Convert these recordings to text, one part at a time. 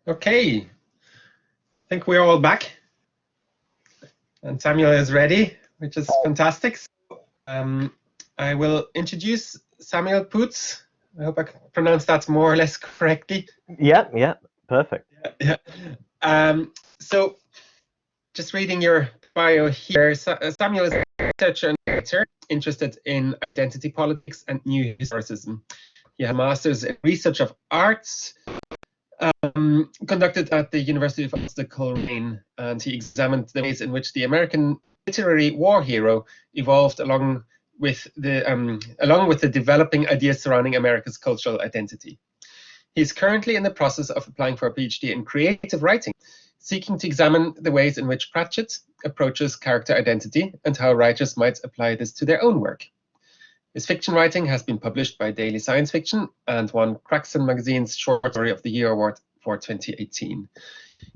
Okay, I think we're all back, and Samuel is ready, which is fantastic. I will introduce Samuel Poots. I hope I pronounced that more or less correctly. Yeah, perfect. Yeah. So, just reading your bio here, Samuel is a researcher and writer interested in identity politics and new historicism. He has a master's in research of arts, conducted at the University of Postal, and he examined the ways in which the American literary war hero evolved along with the developing ideas surrounding America's cultural identity. He is currently in the process of applying for a PhD in creative writing, seeking to examine the ways in which Pratchett approaches character identity and how writers might apply this to their own work. His fiction writing has been published by Daily Science Fiction and won Crackson Magazine's Short Story of the Year Award for 2018.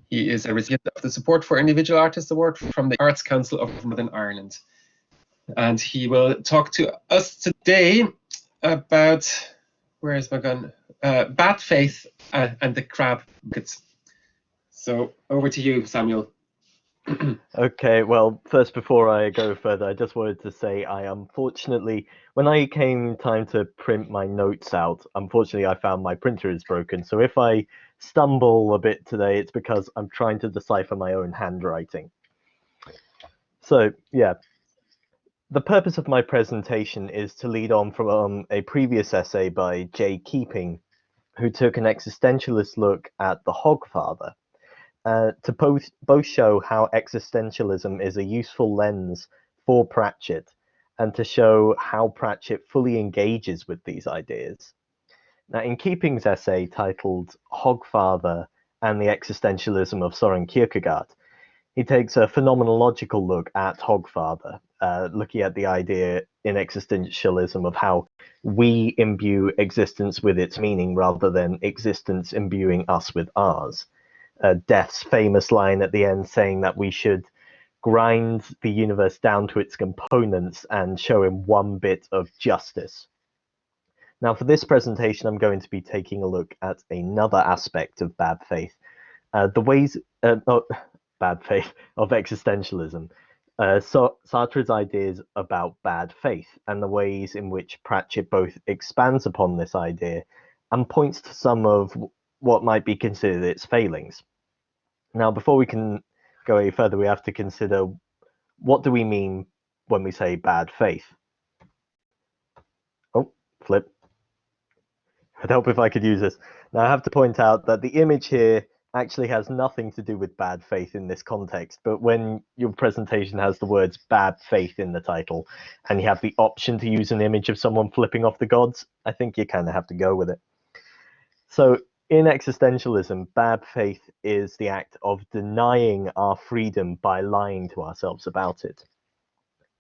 He is a recipient of the Support for Individual Artists Award from the Arts Council of Northern Ireland. And he will talk to us today about, where is my gun? Bad faith and the crab buckets. So over to you, Samuel. Okay, well, first, before I go further, I just wanted to say unfortunately, when I came time to print my notes out, unfortunately, I found my printer is broken. So if I stumble a bit today, it's because I'm trying to decipher my own handwriting. So, yeah. The purpose of my presentation is to lead on from a previous essay by J. Keeping, who took an existentialist look at the Hogfather. To both show how existentialism is a useful lens for Pratchett, and to show how Pratchett fully engages with these ideas. Now, in Keeping's essay titled Hogfather and the Existentialism of Søren Kierkegaard, he takes a phenomenological look at Hogfather, looking at the idea in existentialism of how we imbue existence with its meaning rather than existence imbuing us with ours. Death's famous line at the end saying that we should grind the universe down to its components and show him one bit of justice. Now, for this presentation, I'm going to be taking a look at another aspect of bad faith, the ways bad faith of existentialism. Sartre's ideas about bad faith and the ways in which Pratchett both expands upon this idea and points to some of what might be considered its failings. Now, before we can go any further, we have to consider, what do we mean when we say bad faith? Oh, flip. I'd help if I could use this. Now, I have to point out that the image here actually has nothing to do with bad faith in this context, but when your presentation has the words bad faith in the title and you have the option to use an image of someone flipping off the gods, I think you kind of have to go with it. So in existentialism, bad faith is the act of denying our freedom by lying to ourselves about it.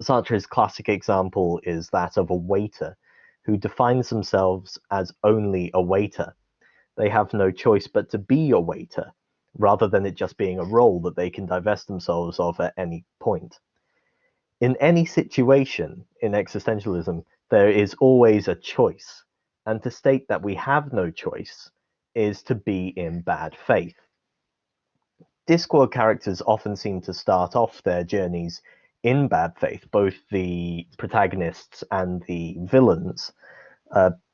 Sartre's classic example is that of a waiter who defines themselves as only a waiter. They have no choice but to be a waiter, rather than it just being a role that they can divest themselves of at any point. In any situation in existentialism, there is always a choice, and to state that we have no choice is to be in bad faith. Discworld characters often seem to start off their journeys in bad faith, both the protagonists and the villains.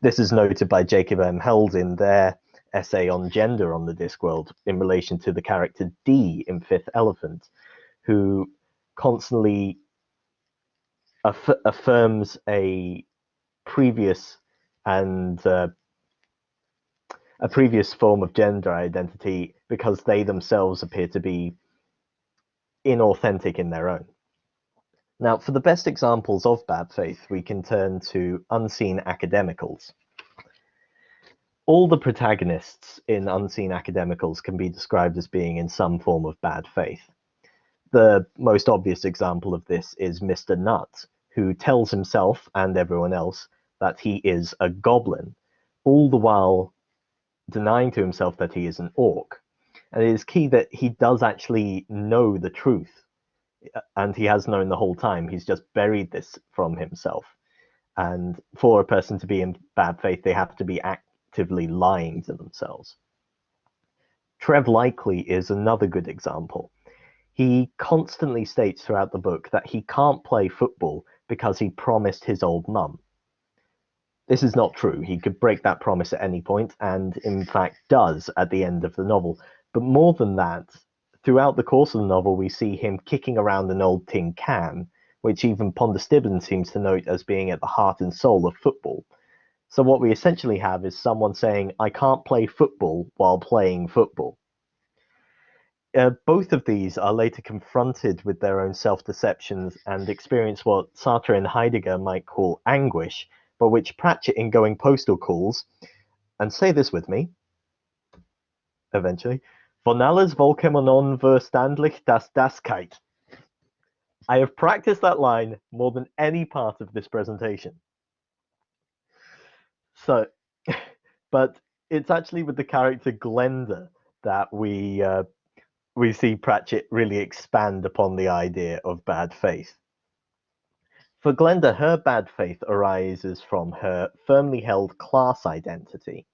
This is noted by Jacob M. Held in their essay on gender on the Discworld in relation to the character D in Fifth Elephant, who constantly affirms a previous form of gender identity because they themselves appear to be inauthentic in their own. Now, for the best examples of bad faith, we can turn to Unseen Academicals. All the protagonists in Unseen Academicals can be described as being in some form of bad faith. The most obvious example of this is Mr. Nutt, who tells himself and everyone else that he is a goblin, all the while denying to himself that he is an orc. And it is key that he does actually know the truth, and he has known the whole time. He's just buried this from himself. And for a person to be in bad faith, they have to be actively lying to themselves. Trev Likely is another good example. He constantly states throughout the book that he can't play football because he promised his old mum. This is not true. He could break that promise at any point, and in fact does at the end of the novel. But more than that, throughout the course of the novel, we see him kicking around an old tin can, which even Ponder Stibben seems to note as being at the heart and soul of football. So what we essentially have is someone saying, I can't play football while playing football. Both of these are later confronted with their own self-deceptions and experience what Sartre and Heidegger might call anguish, but which Pratchett in Going Postal calls, and say this with me, eventually, von alles Volkemonon verstandlich das Daskeit. I have practiced that line more than any part of this presentation. So, but it's actually with the character Glenda that we see Pratchett really expand upon the idea of bad faith. For Glenda, her bad faith arises from her firmly held class identity.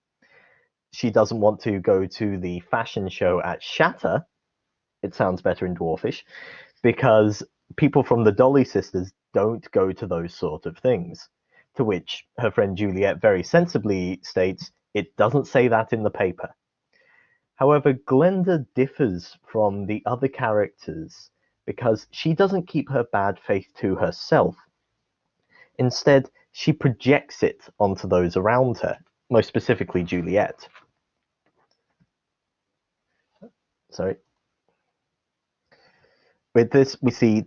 She doesn't want to go to the fashion show at Shatter, it sounds better in Dwarfish, because people from the Dolly Sisters don't go to those sort of things. To which her friend Juliet very sensibly states, it doesn't say that in the paper. However, Glenda differs from the other characters because she doesn't keep her bad faith to herself. Instead, she projects it onto those around her, most specifically Juliet. Sorry. With this, we see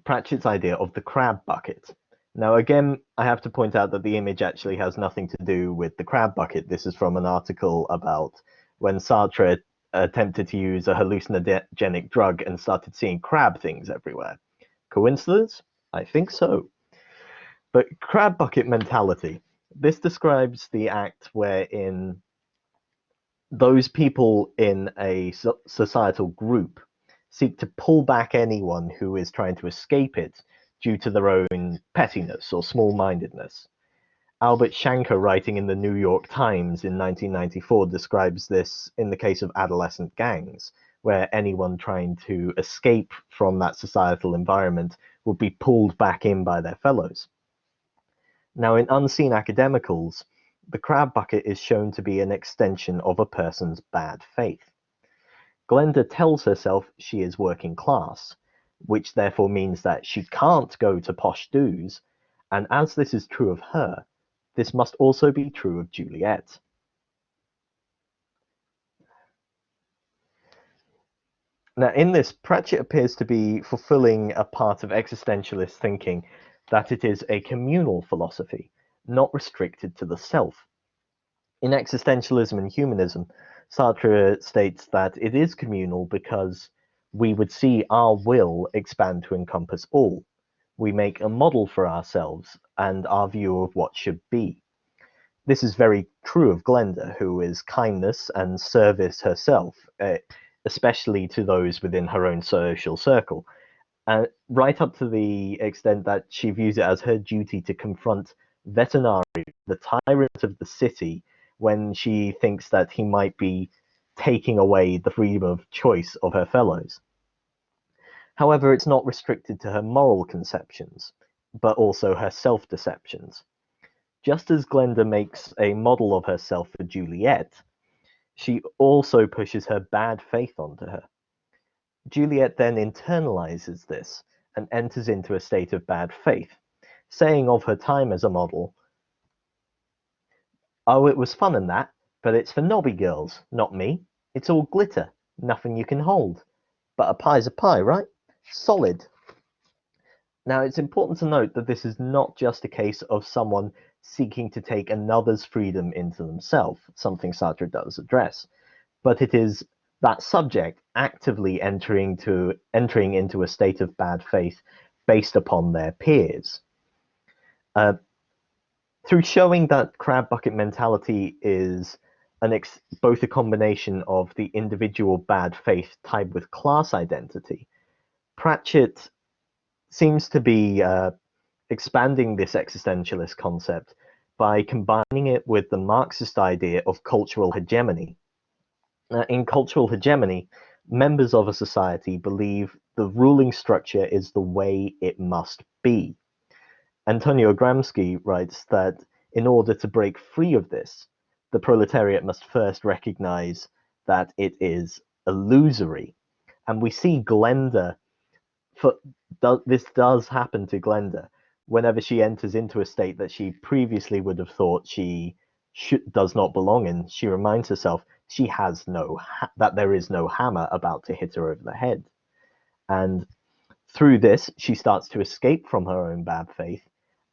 Pratchett's idea of the crab bucket. Now, again, I have to point out that the image actually has nothing to do with the crab bucket. This is from an article about when Sartre attempted to use a hallucinogenic drug and started seeing crab things everywhere. Coincidence? I think so. But crab bucket mentality. This describes the act wherein those people in a societal group seek to pull back anyone who is trying to escape it due to their own pettiness or small-mindedness. Albert Shanker, writing in the New York Times in 1994, describes this in the case of adolescent gangs, where anyone trying to escape from that societal environment would be pulled back in by their fellows. Now, in Unseen Academicals, the crab bucket is shown to be an extension of a person's bad faith. Glenda tells herself she is working class, which therefore means that she can't go to posh do's, and as this is true of her, this must also be true of Juliet. Now, in this, Pratchett appears to be fulfilling a part of existentialist thinking that it is a communal philosophy, not restricted to the self. In Existentialism and Humanism, Sartre states that it is communal because we would see our will expand to encompass all. We make a model for ourselves and our view of what should be. This is very true of Glenda, who is kindness and service herself, especially to those within her own social circle, right up to the extent that she views it as her duty to confront Vetinari, the tyrant of the city, when she thinks that he might be taking away the freedom of choice of her fellows. However, it's not restricted to her moral conceptions, but also her self-deceptions. Just as Glenda makes a model of herself for Juliet, she also pushes her bad faith onto her. Juliet then internalizes this and enters into a state of bad faith, saying of her time as a model, "Oh, it was fun and that, but it's for knobby girls, not me. It's all glitter, nothing you can hold. But a pie's a pie, right? Solid." Now, it's important to note that this is not just a case of someone seeking to take another's freedom into themselves, something Sartre does address, but it is that subject actively entering into a state of bad faith based upon their peers. Through showing that crab bucket mentality is both a combination of the individual bad faith tied with class identity, Pratchett seems to be expanding this existentialist concept by combining it with the Marxist idea of cultural hegemony. In cultural hegemony, members of a society believe the ruling structure is the way it must be. Antonio Gramsci writes that in order to break free of this, the proletariat must first recognize that it is illusory. And we see Glenda, this does happen to Glenda, whenever she enters into a state that she previously would have thought she does not belong in. She reminds herself she has that there is no hammer about to hit her over the head. And through this, she starts to escape from her own bad faith,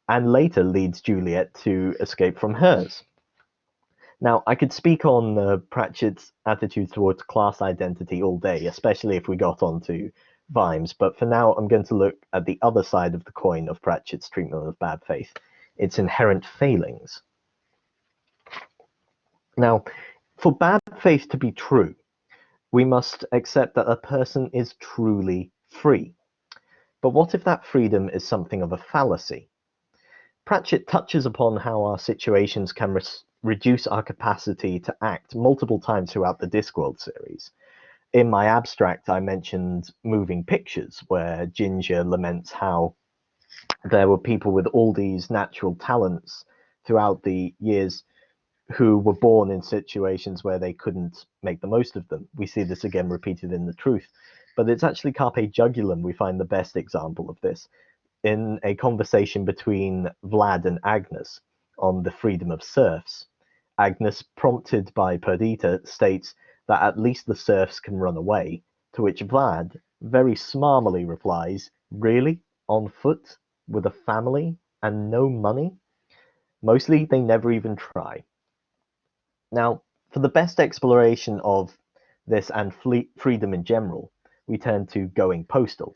and later leads Juliet to escape from hers. Now, I could speak on Pratchett's attitudes towards class identity all day, especially if we got onto Vimes, but for now I'm going to look at the other side of the coin of Pratchett's treatment of bad faith, its inherent failings. Now, for bad faith to be true, we must accept that a person is truly free. But what if that freedom is something of a fallacy? Pratchett touches upon how our situations can reduce our capacity to act multiple times throughout the Discworld series. In my abstract, I mentioned moving pictures, where Ginger laments how there were people with all these natural talents throughout the years who were born in situations where they couldn't make the most of them. We see this again repeated in The Truth. But it's actually Carpe Jugulum we find the best example of this, in a conversation between Vlad and Agnes on the freedom of serfs. Agnes, prompted by Perdita, states that at least the serfs can run away, to which Vlad very smarmily replies, "Really? On foot? With a family? And no money?" Mostly, they never even try. Now, for the best exploration of this and freedom in general, we turn to Going Postal.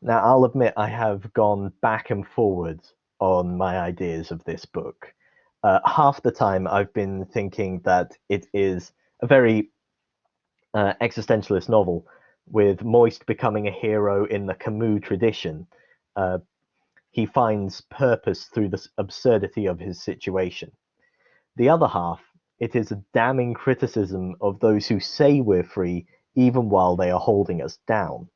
Now, I'll admit I have gone back and forward on my ideas of this book. Half the time I've been thinking that it is a very existentialist novel, with Moist becoming a hero in the Camus tradition. He finds purpose through the absurdity of his situation. The other half, it is a damning criticism of those who say we're free even while they are holding us down.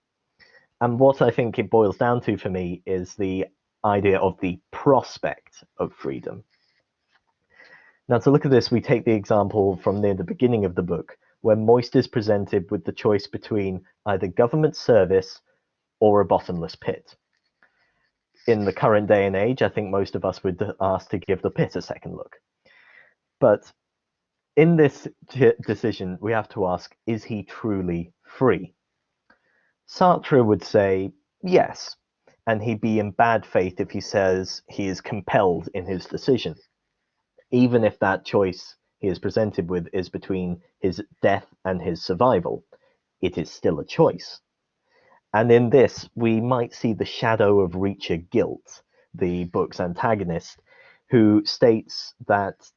And what I think it boils down to for me is the idea of the prospect of freedom. Now, to look at this, we take the example from near the beginning of the book, where Moist is presented with the choice between either government service or a bottomless pit. In the current day and age, I think most of us would ask to give the pit a second look. But in this decision, we have to ask, is he truly free? Sartre would say yes, and he'd be in bad faith if he says he is compelled in his decision, even if that choice he is presented with is between his death and his survival. It is still a choice. And in this, we might see the shadow of Reacher Guilt, the book's antagonist, who states that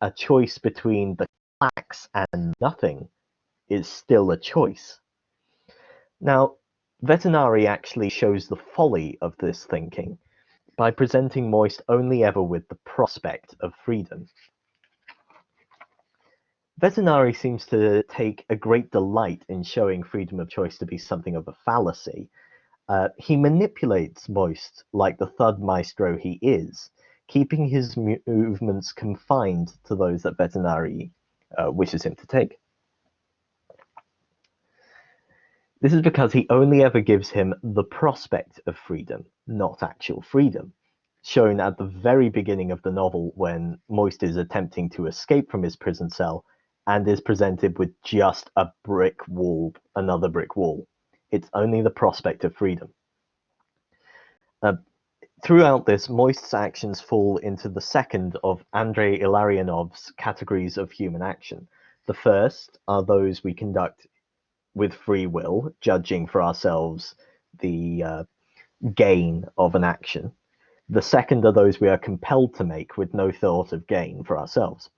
a choice between the facts and nothing is still a choice. Now, Vetinari actually shows the folly of this thinking by presenting Moist only ever with the prospect of freedom. Vetinari seems to take a great delight in showing freedom of choice to be something of a fallacy. He manipulates Moist like the thud maestro he is, keeping his movements confined to those that Vetinari wishes him to take. This is because he only ever gives him the prospect of freedom, not actual freedom, shown at the very beginning of the novel when Moist is attempting to escape from his prison cell and is presented with just a brick wall, another brick wall. It's only the prospect of freedom. Throughout this, Moist's actions fall into the second of Andrei Illarionov's categories of human action. The first are those we conduct with free will, judging for ourselves the gain of an action. The second are those we are compelled to make with no thought of gain for ourselves.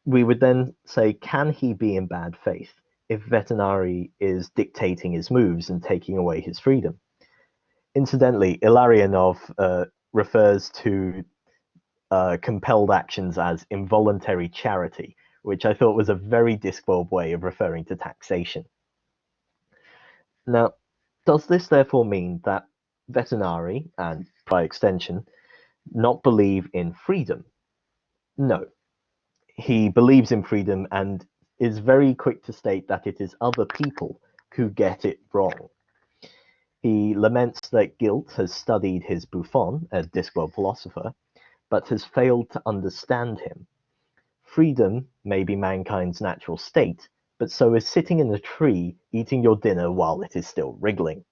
We would then say, can he be in bad faith if Vetinari is dictating his moves and taking away his freedom? Incidentally, Illarionov refers to compelled actions as involuntary charity, which I thought was a very Discworld way of referring to taxation. Now, does this therefore mean that Vetinari, and by extension, not believe in freedom? No. He believes in freedom and is very quick to state that it is other people who get it wrong. He laments that guilt has studied his Buffon, a Discworld philosopher, but has failed to understand him. Freedom may be mankind's natural state, but so is sitting in a tree eating your dinner while it is still wriggling.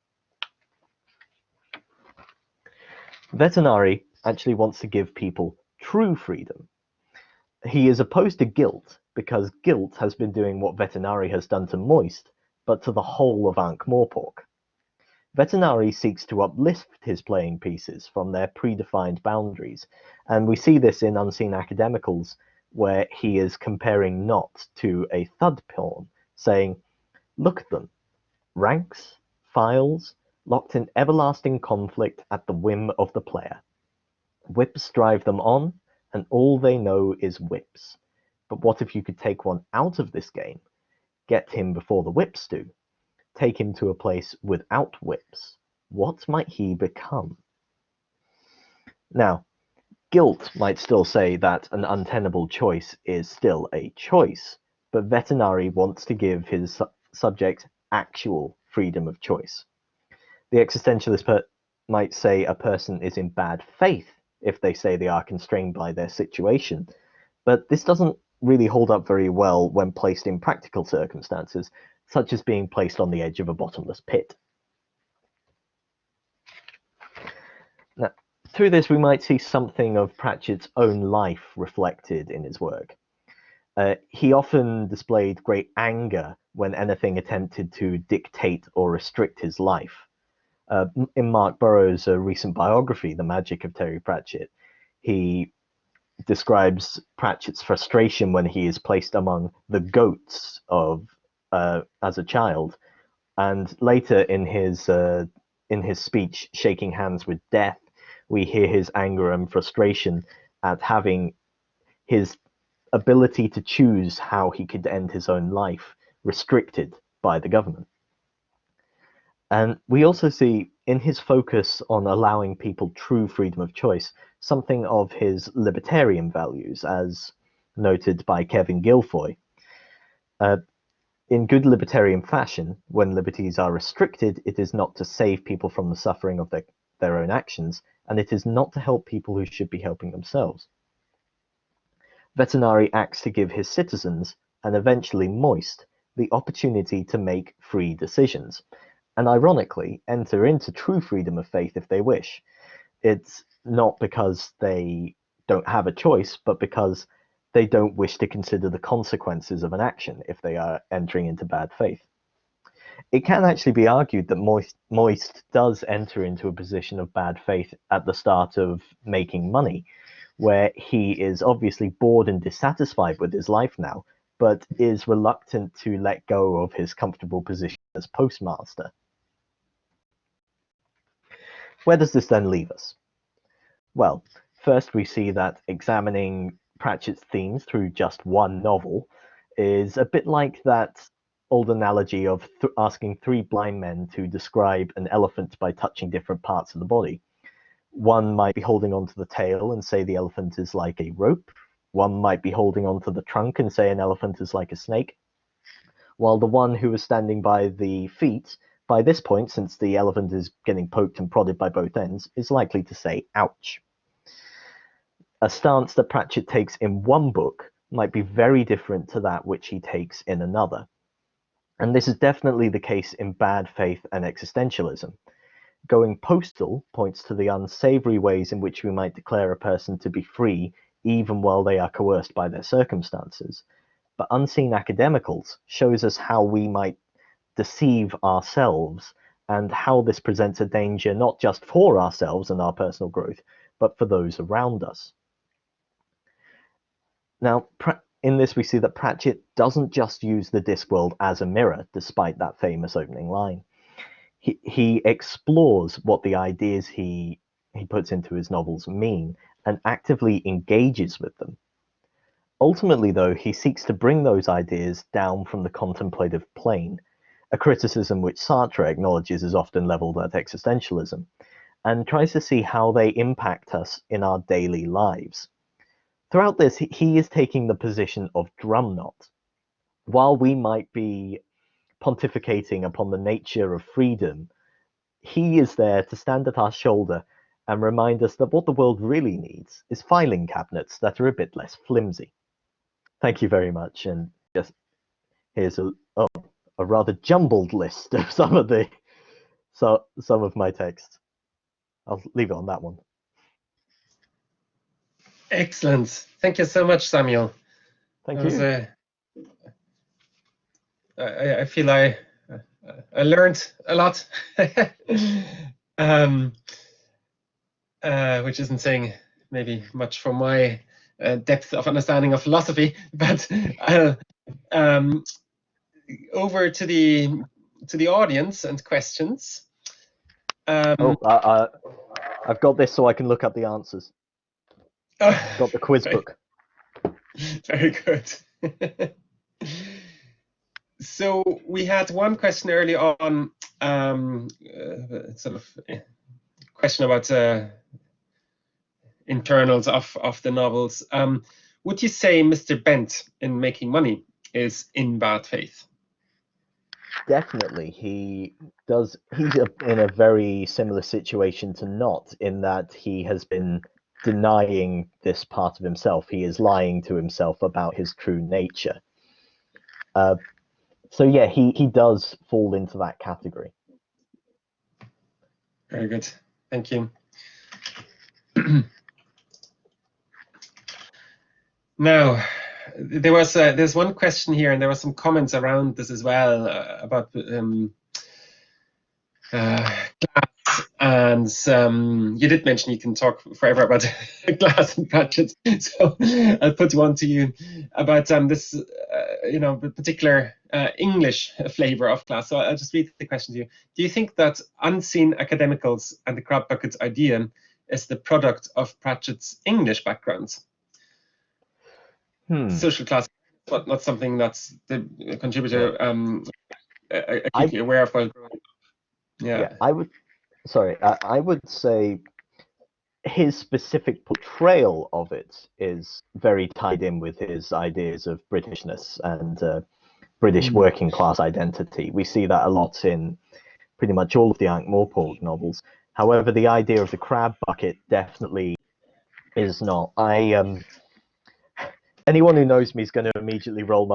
Vetinari actually wants to give people true freedom. He is opposed to guilt because guilt has been doing what Vetinari has done to Moist, but to the whole of Ankh-Morpork. Vetinari seeks to uplift his playing pieces from their predefined boundaries, and we see this in Unseen Academicals, where he is comparing Not to a thud pawn, saying, "Look at them, ranks, files, locked in everlasting conflict at the whim of the player. Whips drive them on, and all they know is whips. But what if you could take one out of this game, get him before the whips do, take him to a place without whips? What might he become?" Now, guilt might still say that an untenable choice is still a choice, but Vetinari wants to give his subject actual freedom of choice. The existentialist might say a person is in bad faith if they say they are constrained by their situation, but this doesn't really hold up very well when placed in practical circumstances, such as being placed on the edge of a bottomless pit. Now, through this, we might see something of Pratchett's own life reflected in his work. He often displayed great anger when anything attempted to dictate or restrict his life. In Mark Burrows' recent biography, The Magic of Terry Pratchett, he describes Pratchett's frustration when he is placed among the goats as a child, and later in his speech, Shaking Hands with Death, we hear his anger and frustration at having his ability to choose how he could end his own life restricted by the government. And we also see in his focus on allowing people true freedom of choice, something of his libertarian values, as noted by Kevin Guilfoy. In good libertarian fashion, when liberties are restricted, it is not to save people from the suffering of their own actions, and it is not to help people who should be helping themselves. Vetinari acts to give his citizens, and eventually Moist, the opportunity to make free decisions, and ironically enter into true freedom of faith if they wish. It's not because they don't have a choice, but because they don't wish to consider the consequences of an action if they are entering into bad faith. It can actually be argued that Moist does enter into a position of bad faith at the start of making money, where he is obviously bored and dissatisfied with his life now, but is reluctant to let go of his comfortable position as postmaster. Where does this then leave us? Well, first we see that examining Pratchett's themes through just one novel is a bit like that old analogy of asking three blind men to describe an elephant by touching different parts of the body. One might be holding onto the tail and say the elephant is like a rope. One might be holding onto the trunk and say an elephant is like a snake. While the one who is standing by the feet, by this point, since the elephant is getting poked and prodded by both ends, is likely to say, ouch. A stance that Pratchett takes in one book might be very different to that which he takes in another. And this is definitely the case in Bad Faith and Existentialism. Going Postal points to the unsavory ways in which we might declare a person to be free even while they are coerced by their circumstances. But Unseen Academicals shows us how we might deceive ourselves and how this presents a danger not just for ourselves and our personal growth, but for those around us. Now, in this we see that Pratchett doesn't just use the Discworld as a mirror, despite that famous opening line. He explores what the ideas he he puts into his novels mean, and actively engages with them. Ultimately, though, he seeks to bring those ideas down from the contemplative plane, a criticism which Sartre acknowledges is often leveled at existentialism, and tries to see how they impact us in our daily lives. Throughout this, he is taking the position of drumknot. While we might be pontificating upon the nature of freedom, he is there to stand at our shoulder and remind us that what the world really needs is filing cabinets that are a bit less flimsy. Thank you very much, and just here's a rather jumbled list of some of my text. I'll leave it on that one. Excellent. Thank you so much, Samuel. Thank you. I feel I learned a lot, which isn't saying maybe much for my depth of understanding of philosophy, but over to the audience and questions. I've got this so I can look up the answers. I've got the quiz book. Very good. So we had one question early on, sort of question about internals of the novels. Would you say Mr. Bent in Making Money is in bad faith? Definitely, he's in a very similar situation to Not, in that he has been denying this part of himself. He is lying to himself about his true nature. So yeah, he does fall into that category. Very good, thank you. Now, there's one question here, and there were some comments around this as well about Glass, and you did mention you can talk forever about Glass and Pratchett, so I'll put one to you about this, particular English flavor of Glass. So I'll just read the question to you. Do you think that unseen academicals and the crab bucket idea is the product of Pratchett's English background? Social class, but not something that's the contributor acutely aware of while growing up. Yeah, I would say his specific portrayal of it is very tied in with his ideas of Britishness and British working class identity. We see that a lot in pretty much all of the Ankh-Morpork novels. However, the idea of the crab bucket definitely is not. Anyone who knows me is going to immediately roll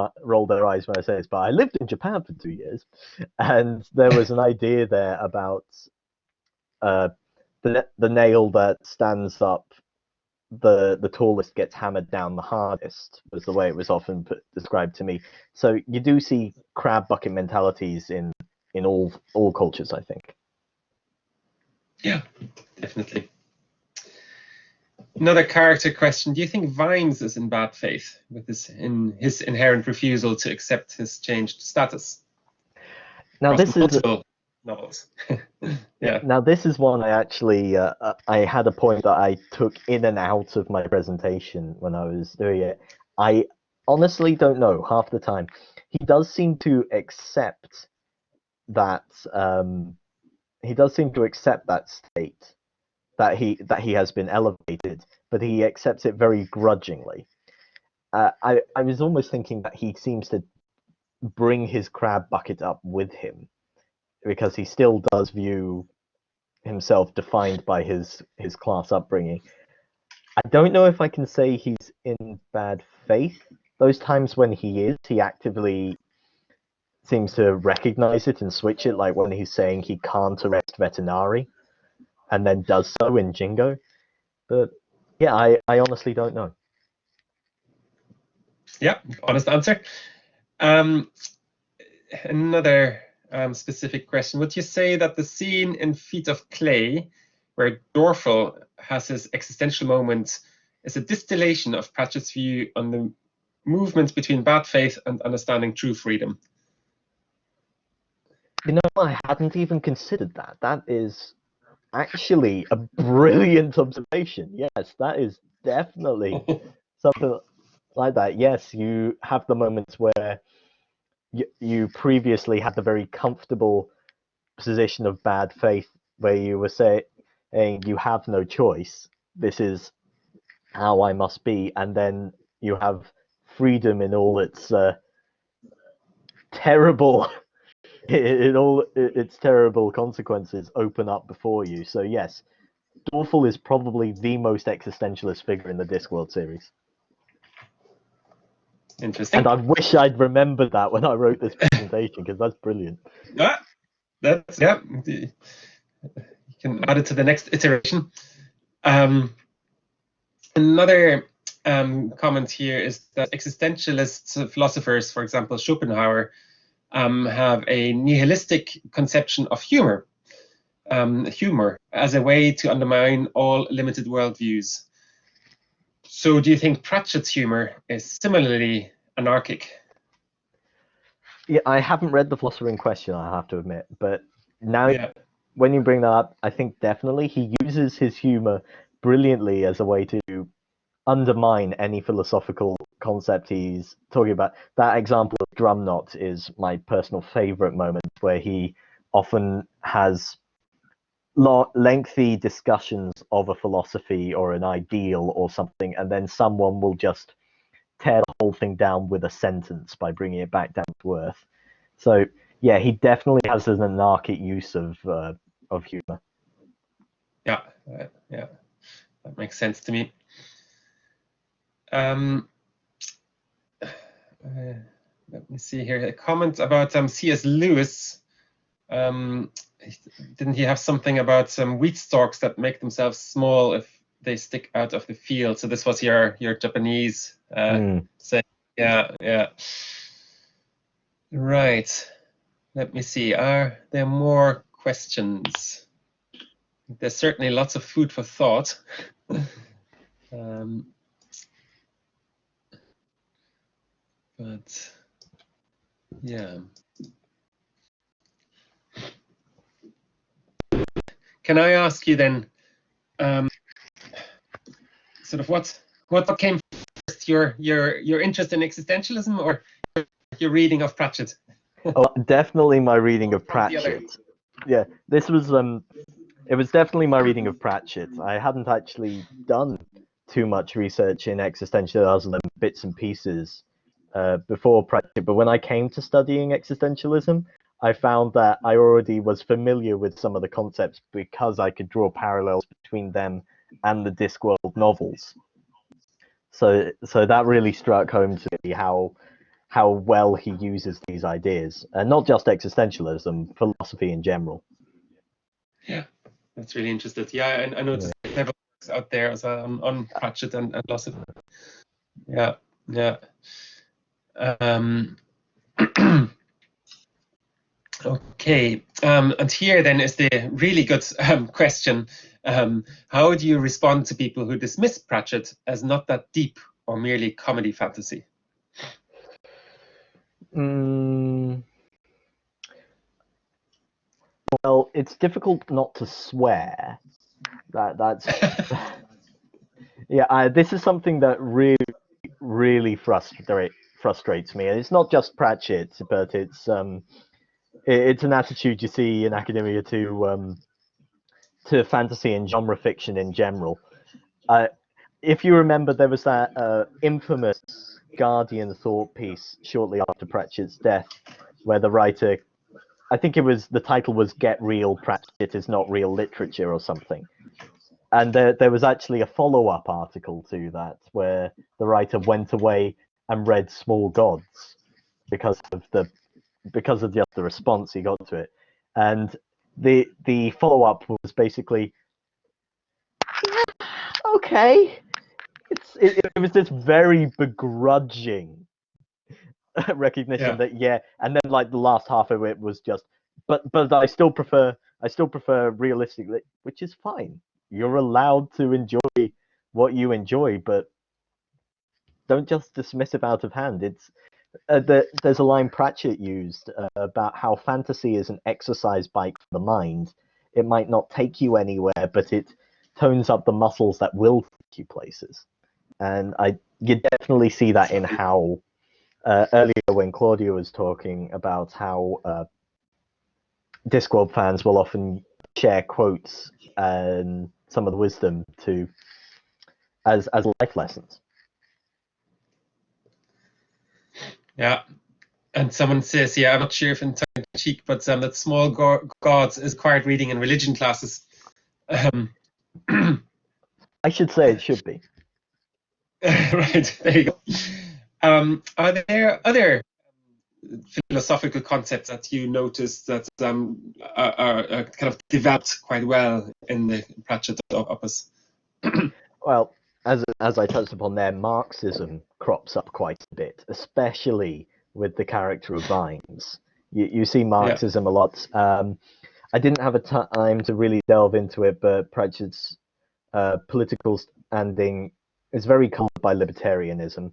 their eyes when I say this, but I lived in Japan for 2 years, and there was an idea there about the nail that stands up the tallest gets hammered down the hardest, was the way it was often described to me. So you do see crab bucket mentalities in all cultures, I think. Yeah, definitely. Another character question: do you think Vimes is in bad faith with his inherent refusal to accept his changed status? Now this is novels. Yeah. Now this is one I actually I had a point that I took in and out of my presentation when I was doing it. I honestly don't know half the time. He does seem to accept that state that he has been elevated, but he accepts it very grudgingly. I was almost thinking that he seems to bring his crab bucket up with him, because he still does view himself defined by his class upbringing. I don't know if I can say he's in bad faith. Those times when he actively seems to recognize it and switch it, like when he's saying he can't arrest Vetinari, and then does so in Jingo. But yeah, I honestly don't know. Yeah, honest answer. Another specific question: would you say that the scene in Feet of Clay, where Dorfel has his existential moment, is a distillation of Pratchett's view on the movement between bad faith and understanding true freedom? You know, I hadn't even considered that. That is actually a brilliant observation. Yes, that is definitely something like that. Yes, you have the moments where you previously had the very comfortable position of bad faith, where you were saying you have no choice. This is how I must be, and then you have freedom in all its terrible, in all its terrible consequences open up before you. So yes, Dorful is probably the most existentialist figure in the Discworld series. Interesting. And I wish I'd remembered that when I wrote this presentation, because that's brilliant. Yeah, you can add it to the next iteration. Another comment here is that existentialist philosophers, for example, Schopenhauer, have a nihilistic conception of humor as a way to undermine all limited worldviews. So do you think Pratchett's humor is similarly anarchic? Yeah, I haven't read The Philosopher in Question, I have to admit, but now when you bring that up, I think definitely he uses his humor brilliantly as a way to undermine any philosophical concept he's talking about. That example of Drum Knot is my personal favorite moment, where he often has lengthy discussions of a philosophy or an ideal or something, and then someone will just tear the whole thing down with a sentence by bringing it back down to earth. So yeah, he definitely has an anarchic use of humor. Yeah, that makes sense to me. Let me see here. A comment about C.S. Lewis. Didn't he have something about some wheat stalks that make themselves small if they stick out of the field? So this was your Japanese saying. Yeah. Right. Let me see. Are there more questions? There's certainly lots of food for thought. But yeah. Can I ask you then, sort of what came first, your interest in existentialism or your reading of Pratchett? Oh, definitely my reading of Pratchett. Yeah, this was it was definitely my reading of Pratchett. I hadn't actually done too much research in existentialism other than bits and pieces before Pratchett, but when I came to studying existentialism, I found that I already was familiar with some of the concepts because I could draw parallels between them and the Discworld novels. So that really struck home to me how well he uses these ideas, and not just existentialism, philosophy in general. Yeah, that's really interesting. Yeah, I noticed several books out there as well on Pratchett and philosophy. Yeah. Okay, and here then is the really good question. How do you respond to people who dismiss Pratchett as not that deep or merely comedy fantasy? Well, it's difficult not to swear. That's yeah. This is something that really frustrates me, and it's not just Pratchett, but it's an attitude you see in academia to fantasy and genre fiction in general. If you remember, there was that infamous Guardian thought piece shortly after Pratchett's death, where the writer, I think the title was "Get Real, Pratchett is Not Real Literature" or something. And there was actually a follow-up article to that where the writer went away and read Small Gods because of just the response he got to it. And the follow-up was basically, okay. It was this very begrudging recognition that and then like the last half of it was just, but I still prefer realistic, which is fine. You're allowed to enjoy what you enjoy, but don't just dismiss it out of hand. It's there's a line Pratchett used about how fantasy is an exercise bike for the mind, It might not take you anywhere, but it tones up the muscles that will take you places. And you definitely see that in how earlier when Claudia was talking about how Discworld fans will often share quotes and some of the wisdom as life lessons. Yeah. And someone says, yeah, I'm not sure if in tongue in cheek, but that Small Gods is required reading in religion classes. I should say it should be. Right, there you go. Are there other philosophical concepts that you noticed that are kind of developed quite well in the Pratchett opus? Well, as I touched upon there, Marxism crops up quite a bit, especially with the character of Vimes. You see Marxism a lot. I didn't have a time to really delve into it, but Pratchett's political standing is very colored by libertarianism.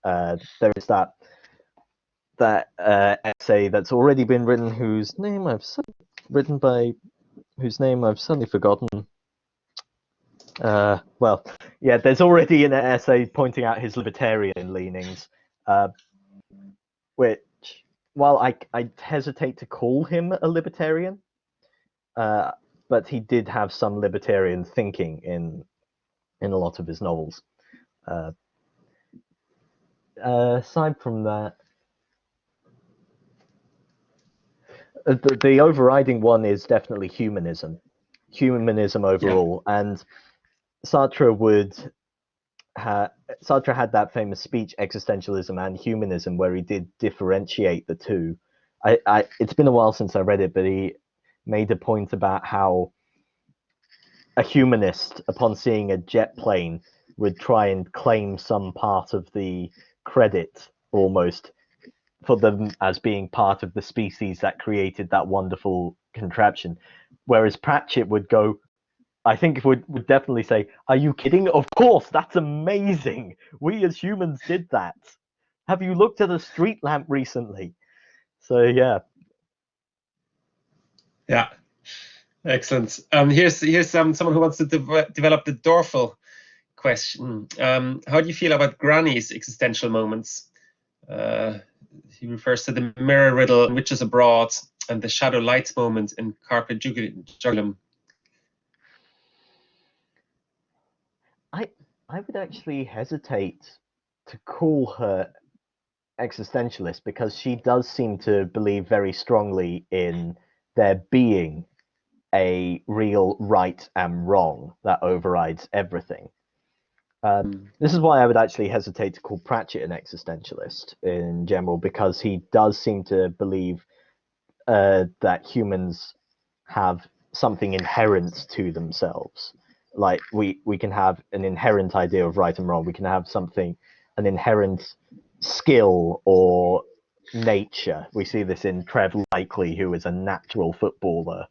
There is that essay that's already been written, whose name I've suddenly forgotten. Well, yeah, there's already an essay pointing out his libertarian leanings, which, while I hesitate to call him a libertarian, but he did have some libertarian thinking in a lot of his novels. Aside from that, the overriding one is definitely humanism overall, and Sartre had that famous speech, Existentialism and Humanism, where he did differentiate the two. It's been a while since I read it, but he made a point about how a humanist, upon seeing a jet plane, would try and claim some part of the credit, almost, for them as being part of the species that created that wonderful contraption. Whereas Pratchett would go, I think would definitely say, "Are you kidding? Of course, that's amazing. We as humans did that. Have you looked at a street lamp recently?" So yeah. Yeah, excellent. Here's someone who wants to develop the Dorfel question. How do you feel about Granny's existential moments? He refers to the mirror riddle in Witches Abroad and the shadow lights moment in Carpe Jugulum. I would actually hesitate to call her existentialist, because she does seem to believe very strongly in there being a real right and wrong that overrides everything. This is why I would actually hesitate to call Pratchett an existentialist in general, because he does seem to believe that humans have something inherent to themselves. Like we can have an inherent idea of right and wrong. We can have an inherent skill or nature. We see this in Trev Likely, who is a natural footballer,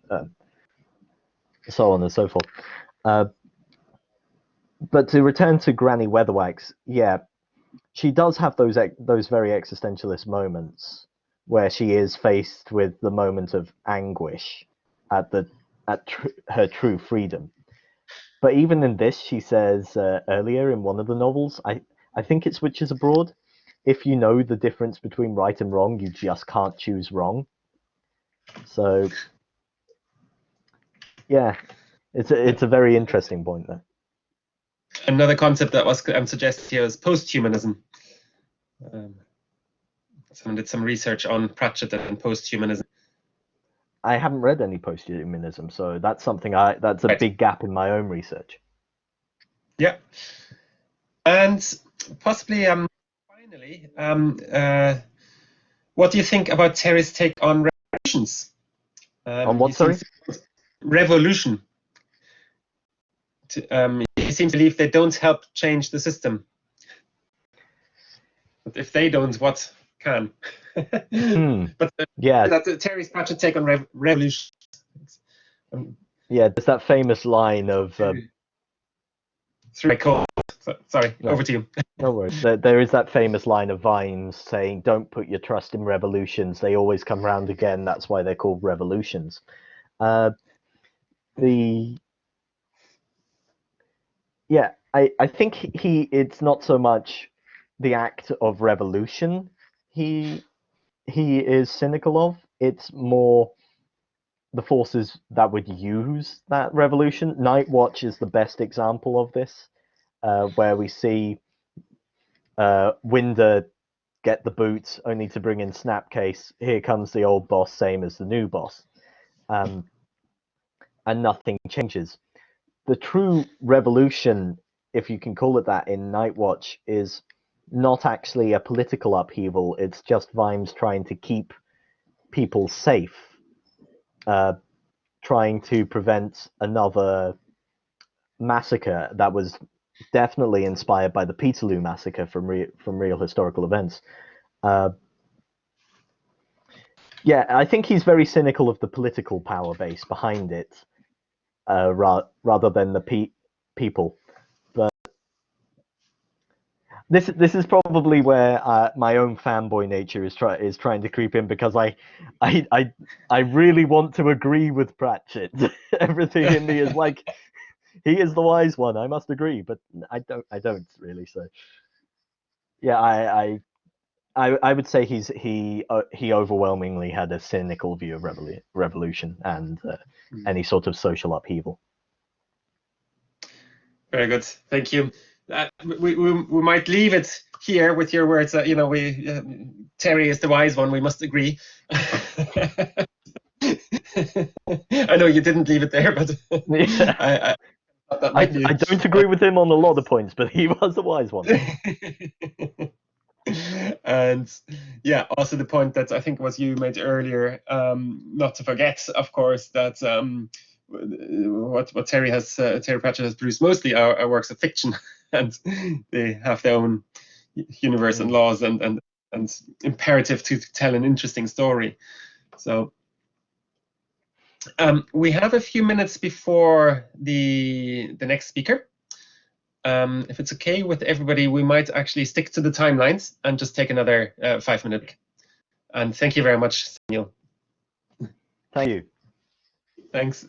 so on and so forth. But to return to Granny Weatherwax, yeah, she does have those very existentialist moments where she is faced with the moment of anguish at her true freedom. But even in this, she says earlier in one of the novels, I think it's Witches Abroad, if you know the difference between right and wrong, you just can't choose wrong. So yeah, it's a very interesting point there. Another concept that was suggested here is posthumanism. Someone did some research on Pratchett and posthumanism. I haven't read any posthumanism, so that's something that's a big gap in my own research. Yeah, and possibly finally, what do you think about Terry's take on revolutions? On what, sorry? Revolution. He seems to believe they don't help change the system. But if they don't, what can? But yeah, that's Terry's Pratchett take on revolution. Yeah, there's that famous line of. Sorry, no. Over to you. No worries. There is that famous line of Vimes saying, "Don't put your trust in revolutions. They always come round again. That's why they're called revolutions." I think it's not so much the act of revolution he is cynical of. It's more the forces that would use that revolution. Night Watch is the best example of this, where we see Winder get the boot only to bring in Snapcase. Here comes the old boss, same as the new boss, and nothing changes. The true revolution, if you can call it that, in Night Watch is not actually a political upheaval. It's just Vimes trying to keep people safe, trying to prevent another massacre that was definitely inspired by the Peterloo massacre from real historical events. I think he's very cynical of the political power base behind it, rather than the people. But this is probably where my own fanboy nature is trying to creep in, because I really want to agree with Pratchett. Everything in me is like, he is the wise one, I must agree, but I don't really. So yeah, I would say he overwhelmingly had a cynical view of revolution and any sort of social upheaval. Very good, thank you. We might leave it here with your words that, Terry is the wise one, we must agree. I know you didn't leave it there, but yeah. I don't agree with him on a lot of points, but he was the wise one. And yeah, also the point that I think was you made earlier, not to forget, of course, that what Terry Pratchett has produced mostly are works of fiction, and they have their own universe and laws and imperative to tell an interesting story. So we have a few minutes before the next speaker. If it's okay with everybody, we might actually stick to the timelines and just take another 5-minute. And thank you very much, Samuel. Thank you. Thanks.